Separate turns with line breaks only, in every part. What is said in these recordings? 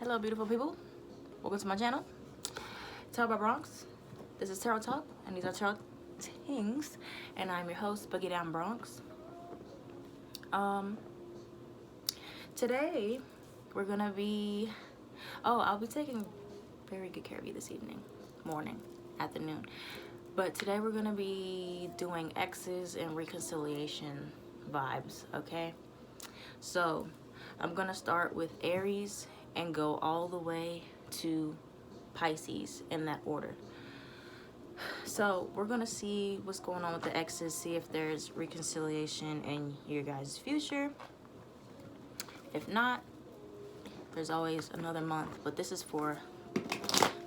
Hello, beautiful people. Welcome to my channel, Tarotbybronx. This is Tarot Talk, and these are Tarot Things, and I'm your host, Boogie Down Bronx. Today we're gonna be. I'll be taking very good care of you this evening, morning, afternoon. But today we're gonna be doing exes and reconciliation vibes. Okay, so I'm gonna start with Aries and go all the way to Pisces in that order. So we're gonna see what's going on with the exes, see if there's reconciliation in your guys' future. If not, there's always another month, but this is for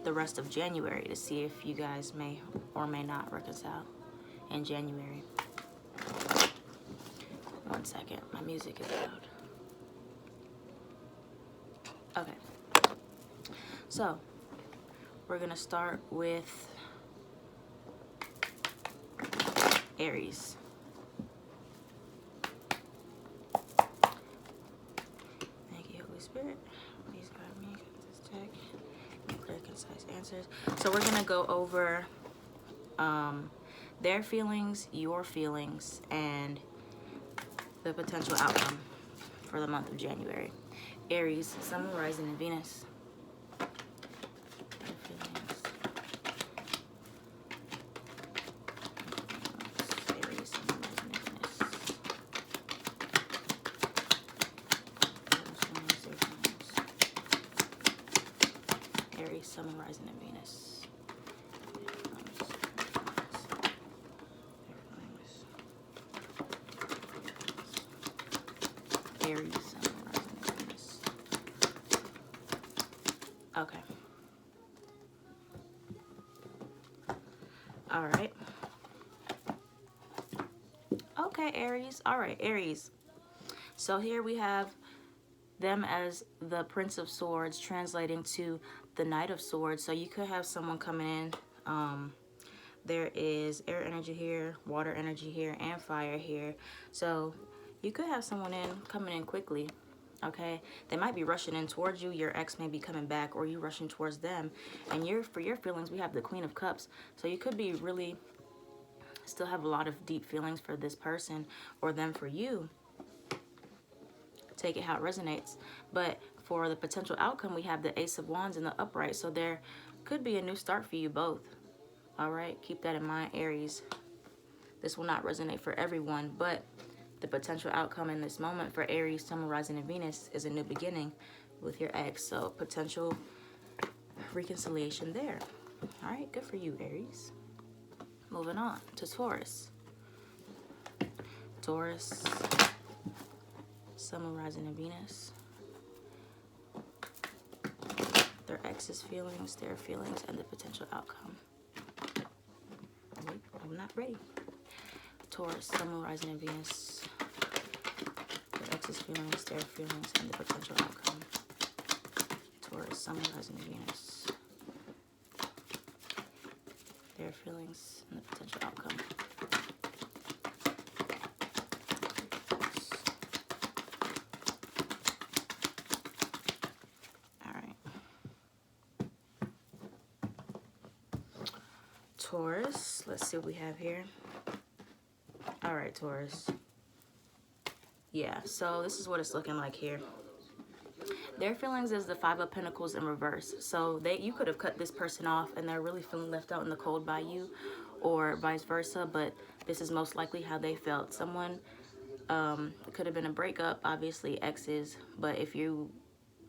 the rest of January to see if you guys may or may not reconcile in January. One second, my music is loud. Okay, so we're gonna start with Aries. Thank you, Holy Spirit. Please guide me with this deck. Clear, concise answers. So we're gonna go over their feelings, your feelings, and the potential outcome for the month of January. Aries, Sun, Moon, Rising, and Venus. Their feelings. Aries, Sun, Moon, Rising, and Venus. Aries, Sun, Moon, Rising, and Venus. Aries, Sun, Moon, Rising, and Venus. Okay. All right. Okay, Aries. All right, Aries. So here we have them as the Prince of Swords translating to the Knight of Swords. So you could have someone coming in. There is air energy here, water energy here, and fire here. So you could have someone coming in quickly. Okay, they might be rushing in towards you. Your ex may be coming back, or you rushing towards them. And for your feelings, we have the Queen of Cups. So you could be really still have a lot of deep feelings for this person or them for you. Take it how it resonates. But for the potential outcome, we have the Ace of Wands in the upright. So there could be a new start for you both. All right, keep that in mind, Aries. This will not resonate for everyone, but the potential outcome in this moment for Aries, Sun, Moon, Rising, and Venus is a new beginning with your ex. So potential reconciliation there. All right, good for you, Aries. Moving on to Taurus. Taurus, Sun, Moon, Rising, and Venus. Their ex's feelings, their feelings, and the potential outcome. Wait, I'm not ready. Taurus, Sun, Moon, Rising, and Venus. Their ex's feelings, their feelings, and the potential outcome. Taurus, Sun, Moon, Rising, and Venus. Their feelings and the potential outcome. All right. Taurus, let's see what we have here. All right, Taurus. Yeah, so this is what it's looking like here. Their feelings is the Five of Pentacles in reverse. So you could have cut this person off and they're really feeling left out in the cold by you, or vice versa, but this is most likely how they felt. Someone, it could have been a breakup, obviously exes, but if you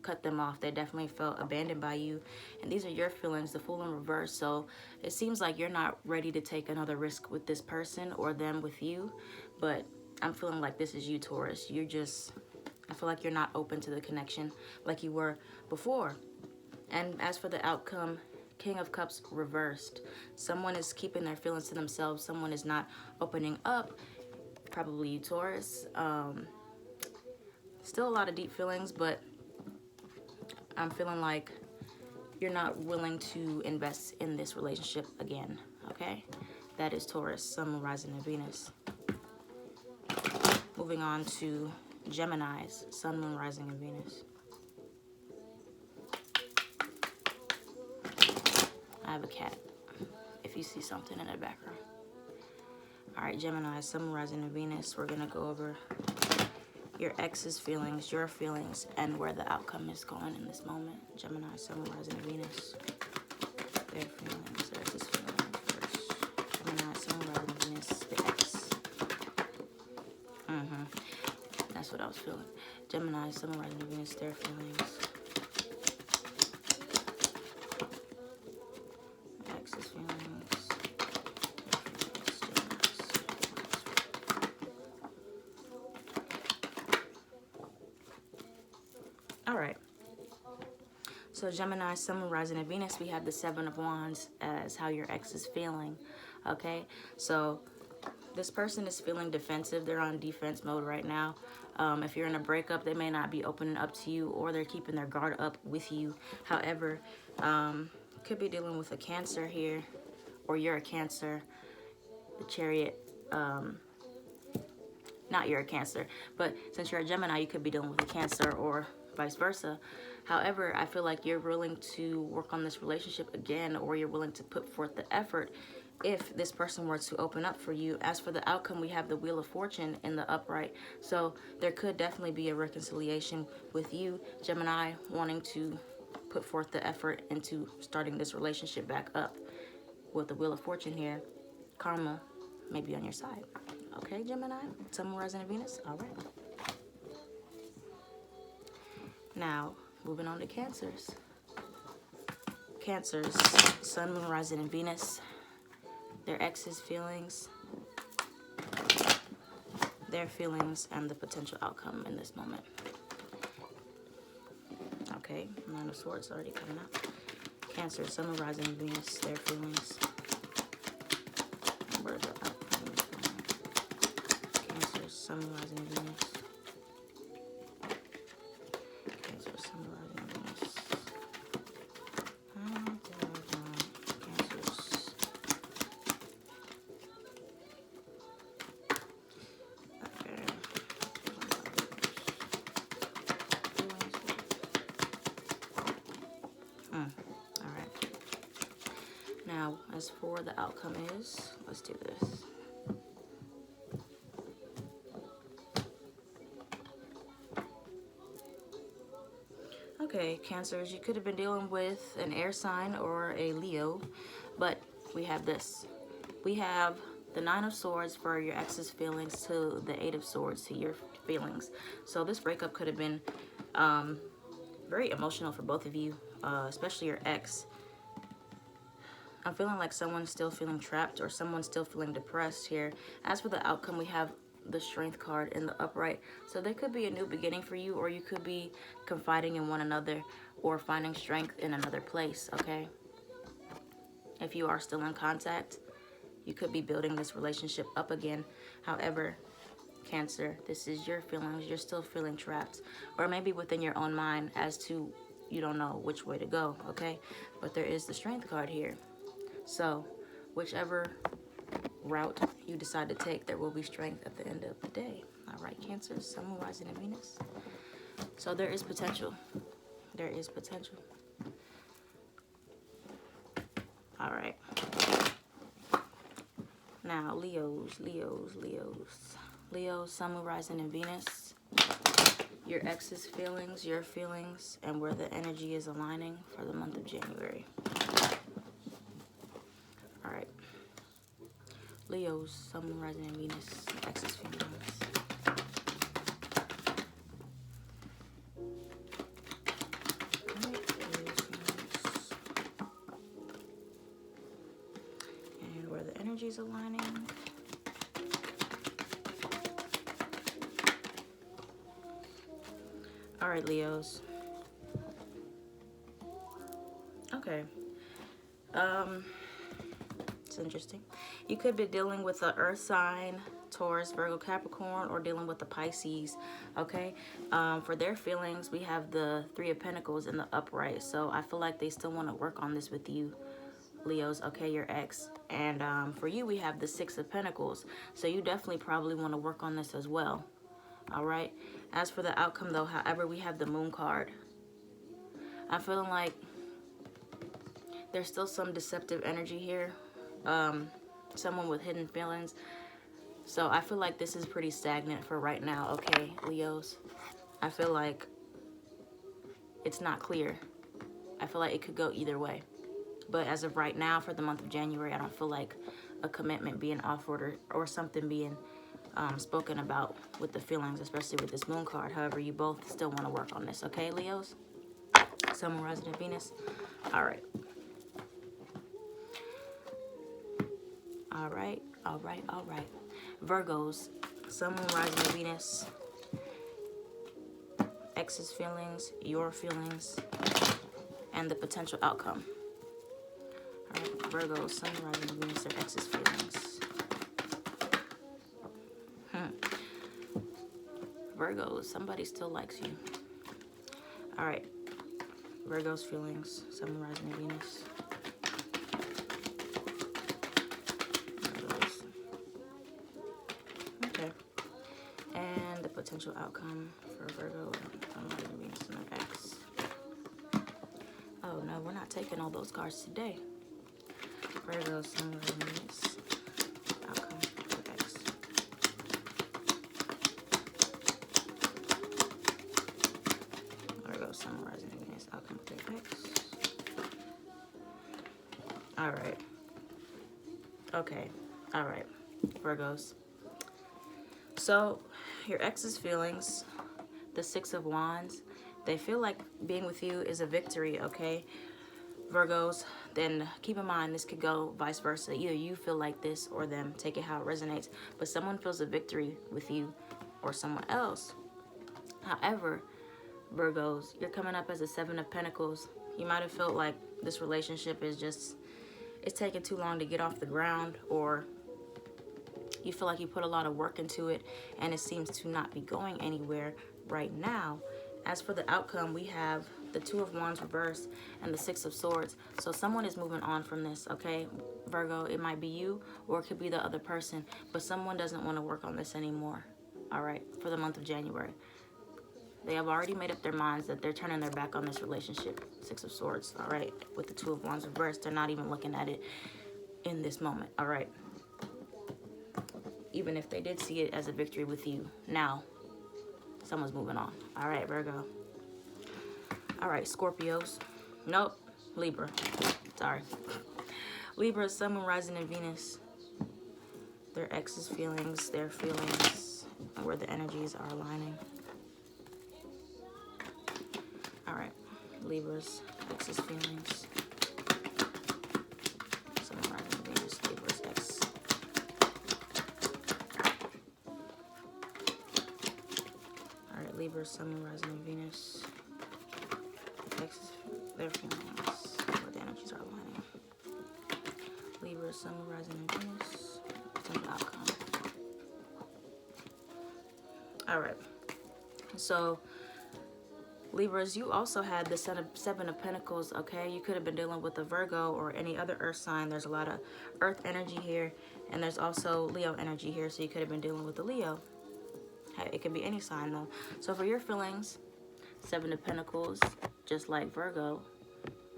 cut them off, they definitely felt abandoned by you. And these are your feelings, the Fool in reverse. So it seems like you're not ready to take another risk with this person or them with you, but I'm feeling like this is you, Taurus. I feel like you're not open to the connection like you were before. And as for the outcome, King of Cups reversed. Someone is keeping their feelings to themselves. Someone is not opening up. Probably you, Taurus. Still a lot of deep feelings, but I'm feeling like you're not willing to invest in this relationship again, okay? That is Taurus, Sun, Moon, Rising, and Venus. Moving on to Geminis, Sun, Moon, Rising, and Venus. cat if you see something in the background. All right, Gemini, Sun, Rising, and Venus. We're going to go over your ex's feelings, your feelings, and where the outcome is going in this moment. Gemini, Sun, Rising, and Venus. Their feelings, their ex's feelings first. Gemini, Sun, Rising, and Venus, the ex. That's what I was feeling. Gemini, Sun, Rising, and Venus, their feelings. Ex's feelings. All right. So Gemini, Sun, Rising, and Venus, we have the Seven of Wands as how your ex is feeling. Okay, so this person is feeling defensive. They're on defense mode right now. If you're in a breakup, they may not be opening up to you, or they're keeping their guard up with you. However, could be dealing with a Cancer here, or you're a Cancer. The Chariot, not you're a Cancer, but since you're a Gemini, you could be dealing with a Cancer, or vice versa. However, I feel like you're willing to work on this relationship again, or you're willing to put forth the effort if this person were to open up for you. As for the outcome, we have the Wheel of Fortune in the upright. So there could definitely be a reconciliation with you, Gemini, wanting to put forth the effort into starting this relationship back up. With the Wheel of Fortune here, karma may be on your side. Okay, Gemini, Sun, Rising, and Venus. All right. Now, moving on to Cancers. Cancers, Sun, Moon, Rising, and Venus. Their ex's feelings, their feelings, and the potential outcome in this moment. Okay, Nine of Swords already coming out. Cancer, Sun, Moon, Rising, and Venus, their feelings. Where the outcome is going. Cancer, Sun, Moon, Rising, and Venus. Cancer, Sun, Moon, Rising, and Venus. Now, as for the outcome is, let's do this. Okay, Cancers, you could have been dealing with an air sign or a Leo, but we have this. We have the Nine of Swords for your ex's feelings to the Eight of Swords to your feelings. So this breakup could have been very emotional for both of you, especially your ex. I'm feeling like someone's still feeling trapped, or someone's still feeling depressed here. As for the outcome, we have the Strength card in the upright. So there could be a new beginning for you, or you could be confiding in one another or finding strength in another place, okay? If you are still in contact, you could be building this relationship up again. However, Cancer, this is your feelings. You're still feeling trapped, or maybe within your own mind as to you don't know which way to go, okay? But there is the Strength card here. So whichever route you decide to take, there will be strength at the end of the day. All right, Cancer, Sun, Moon, Rising, and Venus. So there is potential. There is potential. All right. Now, Leos, Sun, Moon, Rising, and Venus. Your ex's feelings, your feelings, and where the energy is aligning for the month of January. All right. Leos, Sun, Moon, Rising, and Venus, ex's feelings. And where the energy is aligning. All right, Leos. Okay. It's interesting. You could be dealing with the earth sign, Taurus, Virgo, Capricorn, or dealing with the Pisces, okay? For their feelings, we have the Three of Pentacles in the upright. So I feel like they still want to work on this with you, Leos, okay, your ex. And for you, we have the Six of Pentacles. So you definitely probably want to work on this as well, all right? As for the outcome, though, however, we have the Moon card. I'm feeling like There's still some deceptive energy here. Someone with hidden feelings. So I feel like this is pretty stagnant for right now, okay, Leos? I feel like it's not clear. I feel like it could go either way. But as of right now, for the month of January, I don't feel like a commitment being offered or something being spoken about with the feelings, especially with this moon card. However, you both still want to work on this, okay, Leos? Sun, Moon, Rising, and Venus. All right. All right, all right, all right. Virgos, Sun, Moon, Rising, and Venus. Ex's feelings, your feelings, and the potential outcome. All right, Virgos, Sun, Moon, Rising, and Venus, their ex's feelings. Virgos, somebody still likes you. All right, Virgos feelings, Sun, Moon, Rising, and Venus. Virgos. Okay. And the potential outcome for Virgo, Sun, Moon, Rising, and Venus, and their ex. Oh no, we're not taking all those cards today. Virgo, Sun, Moon, Rising, and Venus. Outcome for ex. Virgo, Sun, Moon, Rising, and Venus. Outcome for ex. All right. Okay. All right. Virgos. So, your ex's feelings, the Six of Wands, they feel like being with you is a victory, okay? Virgos, then keep in mind this could go vice versa. Either you feel like this or them. Take it how it resonates. But someone feels a victory with you or someone else. However, Virgos, you're coming up as a Seven of Pentacles. You might have felt like this relationship is just, it's taking too long to get off the ground, or you feel like you put a lot of work into it and it seems to not be going anywhere right now. As for the outcome, we have the Two of Wands reversed and the Six of Swords. So someone is moving on from this, okay? Virgo, it might be you or it could be the other person, but someone doesn't want to work on this anymore, all right, for the month of January. They have already made up their minds that they're turning their back on this relationship. Six of Swords, all right? With the Two of Wands reversed, they're not even looking at it in this moment, all right? Even if they did see it as a victory with you, now someone's moving on. All right, Virgo. All right, Scorpios. Nope, Libra. Sorry. Libra, Sun, Moon, Rising, and Venus. Their ex's feelings, their feelings, and where the energies are aligning. All right, Libra's ex's feelings. Sun, Moon, Rising, and Venus, Libra's ex. All right, Libra, Sun, Moon, Rising, and Venus. Ex's, their feelings, where the energies are aligning. Libra, Sun, Moon, Rising, and Venus. Potential outcome. All right. So, Libras, you also had the Seven of Pentacles, okay? You could have been dealing with a Virgo or any other earth sign. There's a lot of earth energy here, and there's also Leo energy here, so you could have been dealing with a Leo. Hey, it could be any sign, though. So for your feelings, Seven of Pentacles, just like Virgo,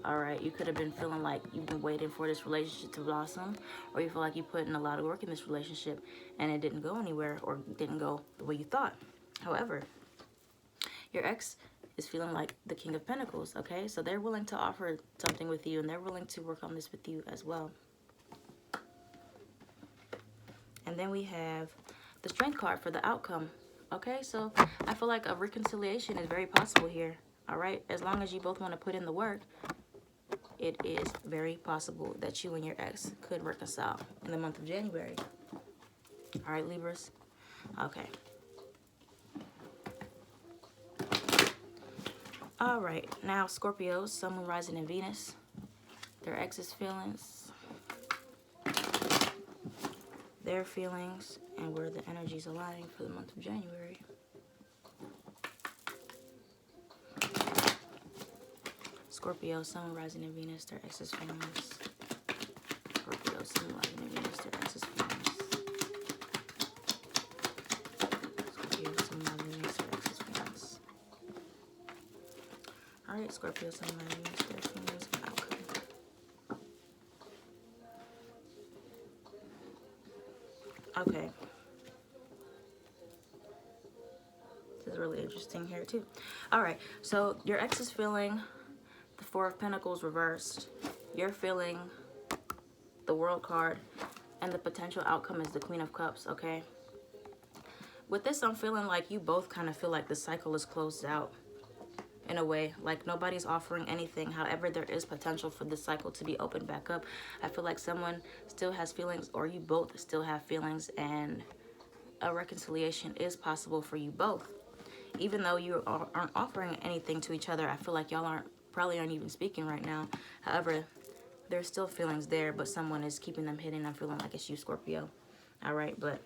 all right, you could have been feeling like you've been waiting for this relationship to blossom, or you feel like you put in a lot of work in this relationship and it didn't go anywhere or didn't go the way you thought. However, your ex is feeling like the King of Pentacles, okay? So they're willing to offer something with you, and they're willing to work on this with you as well. And then we have the Strength card for the outcome, okay? So I feel like a reconciliation is very possible here, all right? As long as you both want to put in the work, it is very possible that you and your ex could reconcile in the month of January. All right, Libras? Okay. All right, now Scorpios, Sun, Moon, Rising, and Venus. Their ex's feelings, their feelings, and where the energy's aligning for the month of January. Scorpio, Sun, Moon, Rising, and Venus, their ex's feelings. Scorpio, Sun, Moon, Rising, and Venus, their ex's feelings. Scorpio, Sun, Moon, Rising, and Venus, their ex's feelings. All right, Scorpio, Sun, Moon, Rising, and Venus, their feelings and outcome. Okay. This is really interesting here too. All right, so your ex is feeling the Four of Pentacles reversed. You're feeling the World card, and the potential outcome is the Queen of Cups, okay? With this, I'm feeling like you both kind of feel like the cycle is closed out in a way. Like nobody's offering anything. However, there is potential for this cycle to be opened back up. I feel like someone still has feelings, or you both still have feelings, and a reconciliation is possible for you both. Even though you aren't offering anything to each other, I feel like y'all probably aren't even speaking right now. However, there's still feelings there, but someone is keeping them hidden. I'm feeling like it's you, Scorpio. All right, but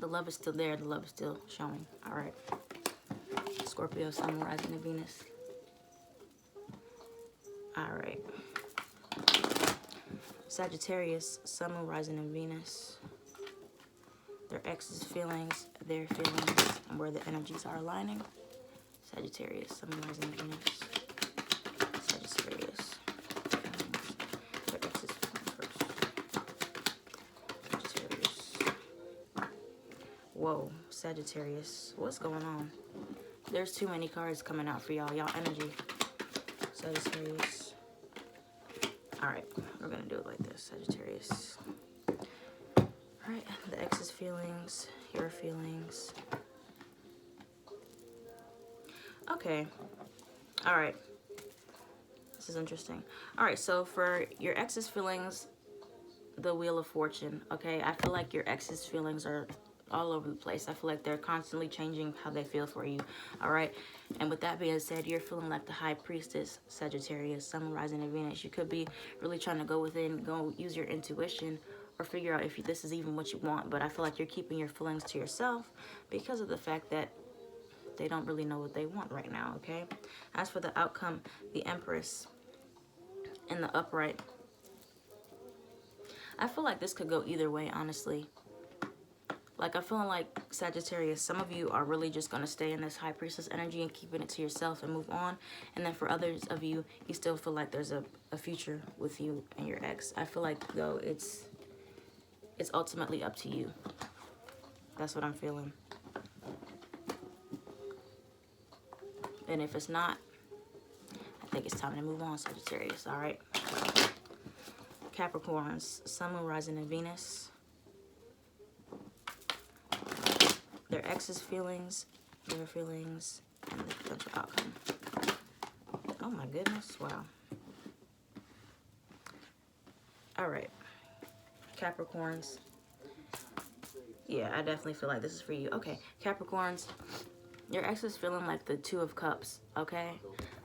the love is still there. The love is still showing. All right. Scorpio, Sun, rising, and Venus. All right. Sagittarius, Sun, rising, and Venus. Their ex's feelings, their feelings, and where the energies are aligning. Sagittarius, Sun, rising, and Venus. Sagittarius. Their ex's feelings first. Sagittarius. Whoa, Sagittarius. What's going on? There's too many cards coming out for y'all. Y'all energy. Sagittarius. Alright, we're going to do it like this. Sagittarius. Alright, the ex's feelings. Your feelings. Okay. Alright. This is interesting. Alright, so for your ex's feelings, the Wheel of Fortune. Okay, I feel like your ex's feelings are all over the place. I feel like they're constantly changing how they feel for you. All right, and with that being said, you're feeling like the High Priestess, Sagittarius, Sun, rising, and Venus. You could be really trying to go within, go use your intuition, or figure out if this is even what you want. But I feel like you're keeping your feelings to yourself because of the fact that they don't really know what they want right now. Okay, as for the outcome, the Empress in the upright. I feel like this could go either way, honestly. Like, I'm feeling like, Sagittarius, some of you are really just going to stay in this High Priestess energy and keeping it to yourself and move on. And then for others of you, you still feel like there's a future with you and your ex. I feel like, though, it's ultimately up to you. That's what I'm feeling. And if it's not, I think it's time to move on, Sagittarius, all right? Capricorns, Sun, Moon, rising, and Venus. Their ex's feelings, their feelings, and the potential outcome. Oh my goodness, wow. All right, Capricorns. Yeah, I definitely feel like this is for you. Okay, Capricorns, your ex is feeling like the Two of Cups, okay?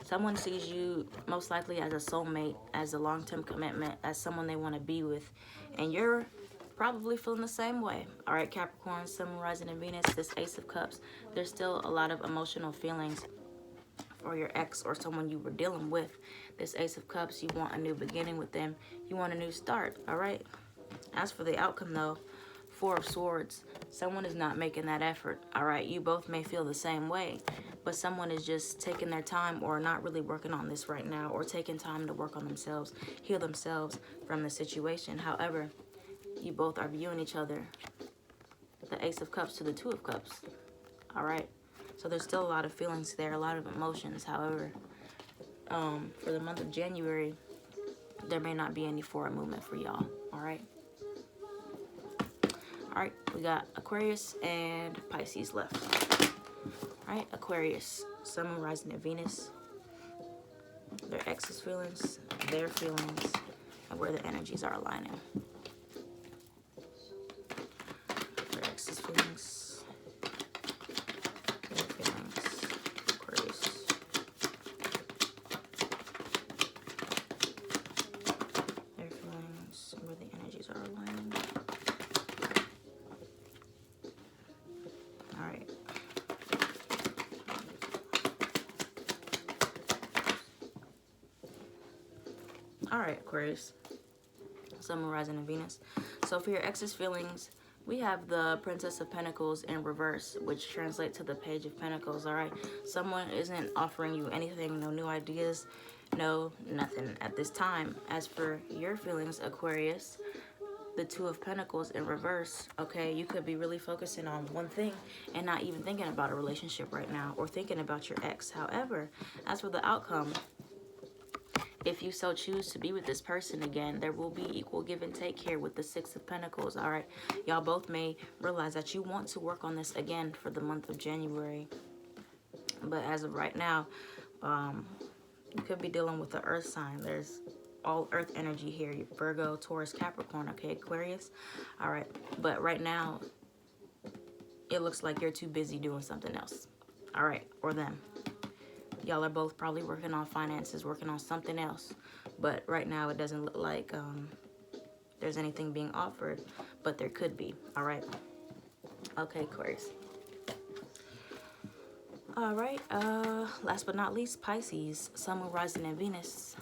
Someone sees you most likely as a soulmate, as a long-term commitment, as someone they want to be with, and you're probably feeling the same way. All right, Capricorn, Sun, rising, and Venus, this Ace of Cups. There's still a lot of emotional feelings for your ex or someone you were dealing with. This Ace of Cups, you want a new beginning with them. You want a new start, all right? As for the outcome, though, Four of Swords. Someone is not making that effort, all right? You both may feel the same way, but someone is just taking their time or not really working on this right now, or taking time to work on themselves, heal themselves from the situation. However, you both are viewing each other, the Ace of Cups to the Two of Cups, all right? So there's still a lot of feelings there, a lot of emotions. However, for the month of January, there may not be any forward movement for y'all, all right? All right, we got Aquarius and Pisces left. All right, Aquarius, Sun, Moon, rising, and Venus. Their ex's feelings, their feelings, and where the energies are aligning. Their ex's feelings, their feelings, Aquarius. Their feelings, and where the energies are aligning. All right. All right, Aquarius, Sun, Moon, rising, and Venus. So for your ex's feelings, we have the Princess of Pentacles in reverse, which translates to the Page of Pentacles, all right? Someone isn't offering you anything, no new ideas, no nothing at this time. As for your feelings, Aquarius, the Two of Pentacles in reverse, okay? You could be really focusing on one thing and not even thinking about a relationship right now, or thinking about your ex. However, as for the outcome, if you so choose to be with this person again, there will be equal give and take here with the Six of Pentacles, all right? Y'all both may realize that you want to work on this again for the month of January. But as of right now, you could be dealing with the earth sign. There's all earth energy here. Virgo, Taurus, Capricorn, okay, Aquarius. All right, but right now, it looks like you're too busy doing something else. All right, or them. Y'all are both probably working on finances, working on something else. But right now, it doesn't look like there's anything being offered, but there could be. All right. Okay, Aquarius. All right. Last but not least, Pisces, Sun, Moon, Rising, and Venus.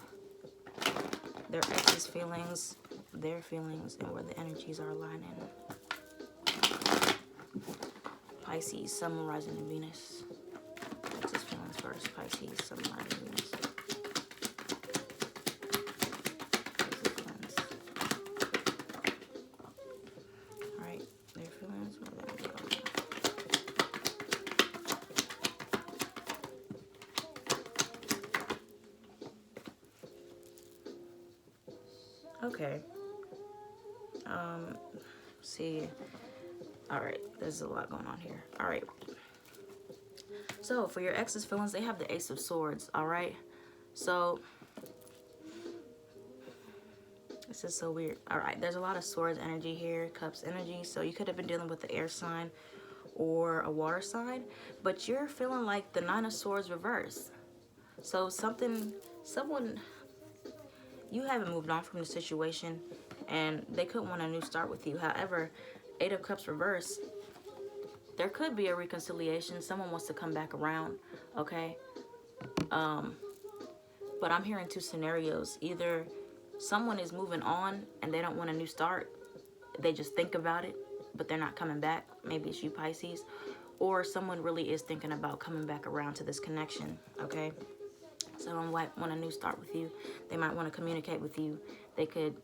Their ex's feelings, their feelings, and where the energies are aligning. Pisces, Sun, Moon, Rising, and Venus. Ex's feelings first. Pisces, Sun, Moon, Rising, and Venus. Ex's feelings. All right, their feelings, where the energies are aligning. Okay. See. All right. There's a lot going on here. All right. So for your ex's feelings, they have the Ace of Swords. All right. So this is so weird. All right. There's a lot of Swords energy here, Cups energy. So you could have been dealing with the air sign or a water sign, but you're feeling like the Nine of Swords reverse. So someone, you haven't moved on from the situation, and they could want a new start with you. However, Eight of Cups reverse, there could be a reconciliation. Someone wants to come back around, okay? But I'm hearing two scenarios. Either someone is moving on and they don't want a new start. They just think about it, but they're not coming back. Maybe it's you, Pisces. Or someone really is thinking about coming back around to this connection, okay? Someone might want a new start with you. They might want to communicate with you. They could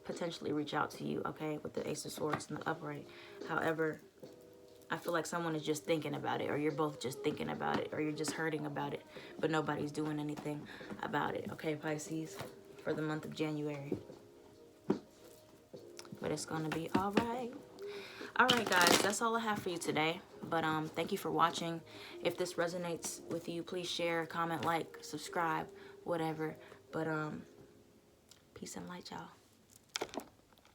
potentially reach out to you, okay, with the Ace of Swords and the upright. However, I feel like someone is just thinking about it, or you're both just thinking about it, or you're just hurting about it, but nobody's doing anything about it, okay, Pisces, for the month of January. But it's going to be all right. All right, guys, that's all I have for you today. But thank you for watching. If this resonates with you, please share, comment, like, subscribe, whatever. But peace and light, y'all.